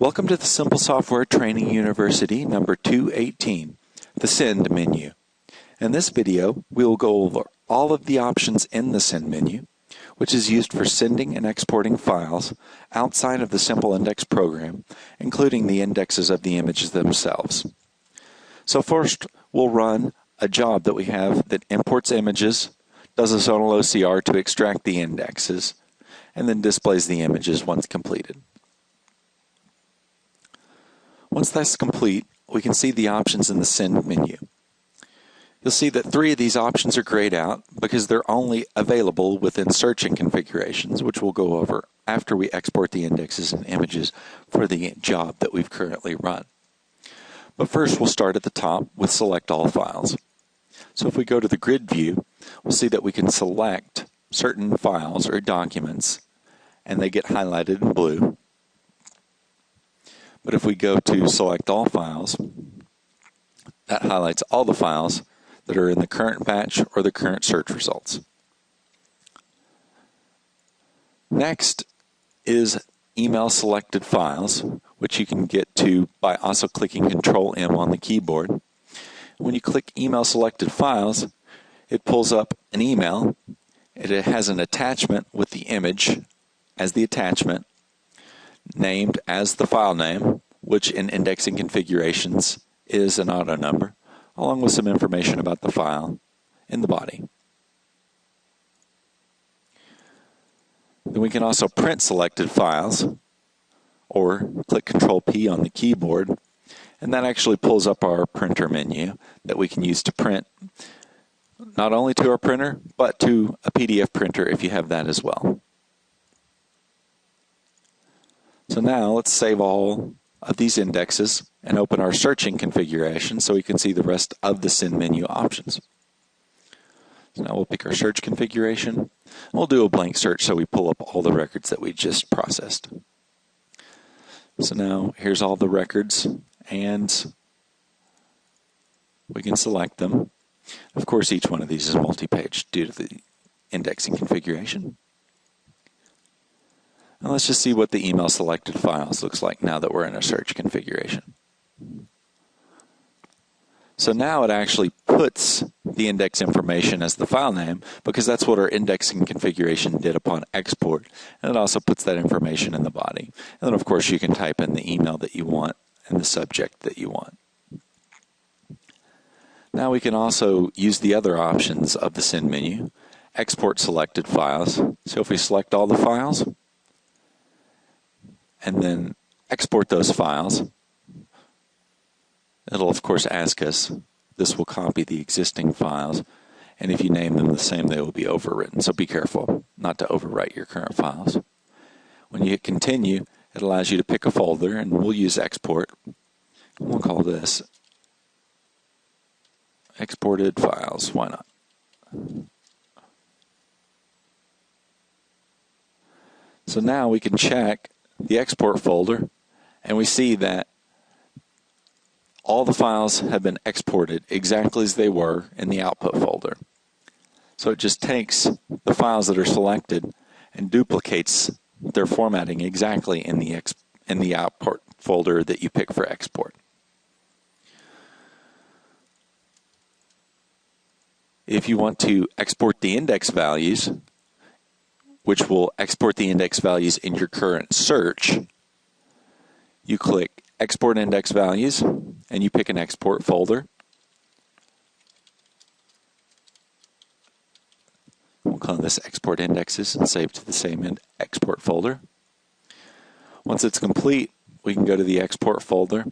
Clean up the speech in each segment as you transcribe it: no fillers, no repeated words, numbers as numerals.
Welcome to the Simple Software Training University number 218, the Send menu. In this video, we will go over all of the options in the Send menu, which is used for sending and exporting files outside of the Simple Index program, including the indexes of the images themselves. So first, we'll run a job that we have that imports images, does a zonal OCR to extract the indexes, and then displays the images once completed. Once that's complete, we can see the options in the Send menu. You'll see that 3 of these options are grayed out because they're only available within searching configurations, which we'll go over after we export the indexes and images for the job that we've currently run. But first, we'll start at the top with Select All Files. So if we go to the grid view, we'll see that we can select certain files or documents, and they get highlighted in blue. But if we go to Select All Files, that highlights all the files that are in the current batch or the current search results. Next is Email Selected Files, which you can get to by also clicking Control-M on the keyboard. When you click Email Selected Files, it pulls up an email. It has an attachment with the image as the attachment, named as the file name, which in indexing configurations is an auto number, along with some information about the file in the body. Then we can also print selected files, or click Control-P on the keyboard, and that actually pulls up our printer menu that we can use to print not only to our printer, but to a PDF printer if you have that as well. So now let's save all of these indexes and open our searching configuration so we can see the rest of the Send menu options. So now we'll pick our search configuration, and we'll do a blank search so we pull up all the records that we just processed. So now here's all the records, and we can select them. Of course, each one of these is multi-page due to the indexing configuration. And let's just see what the email selected files looks like now that we're in a search configuration. So now it actually puts the index information as the file name because that's what our indexing configuration did upon export. And it also puts that information in the body. And then of course you can type in the email that you want and the subject that you want. Now we can also use the other options of the Send menu, export selected files. So if we select all the files, and then export those files, it'll of course ask us, this will copy the existing files, and if you name them the same, they will be overwritten. So be careful not to overwrite your current files. When you hit continue, it allows you to pick a folder, and we'll use export. We'll call this exported files. Why not? So now we can check the export folder, and we see that all the files have been exported exactly as they were in the output folder. So it just takes the files that are selected and duplicates their formatting exactly in the output folder that you pick for export. If you want to export the index values, which will export the index values in your current search, you click Export Index Values, and you pick an export folder. We'll call this Export Indexes and save to the same export folder. Once it's complete, we can go to the export folder,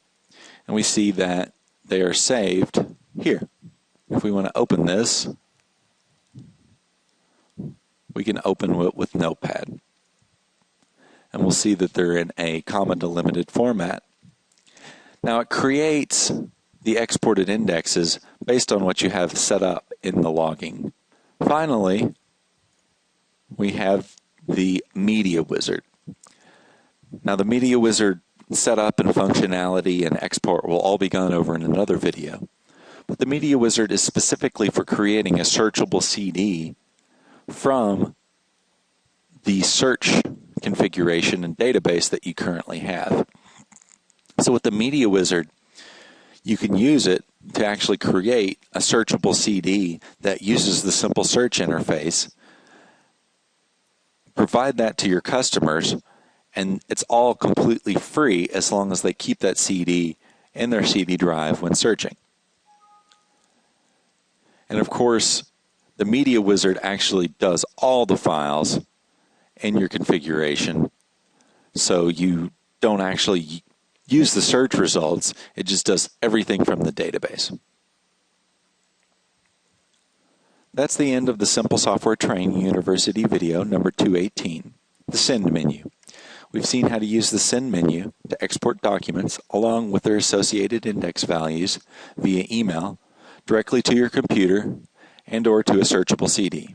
and we see that they are saved here. If we want to open this, we can open it with Notepad. And we'll see that they're in a comma-delimited format. Now it creates the exported indexes based on what you have set up in the logging. Finally, we have the Media Wizard. Now the Media Wizard setup and functionality and export will all be gone over in another video. But the Media Wizard is specifically for creating a searchable CD from the search configuration and database that you currently have. So with the Media Wizard, you can use it to actually create a searchable CD that uses the simple search interface, provide that to your customers, and it's all completely free as long as they keep that CD in their CD drive when searching. And of course, the Media Wizard actually does all the files in your configuration, so you don't actually use the search results. It just does everything from the database. That's the end of the Simple Software Training University video number 218, the Send menu. We've seen how to use the Send menu to export documents along with their associated index values via email directly to your computer and or to a searchable CD.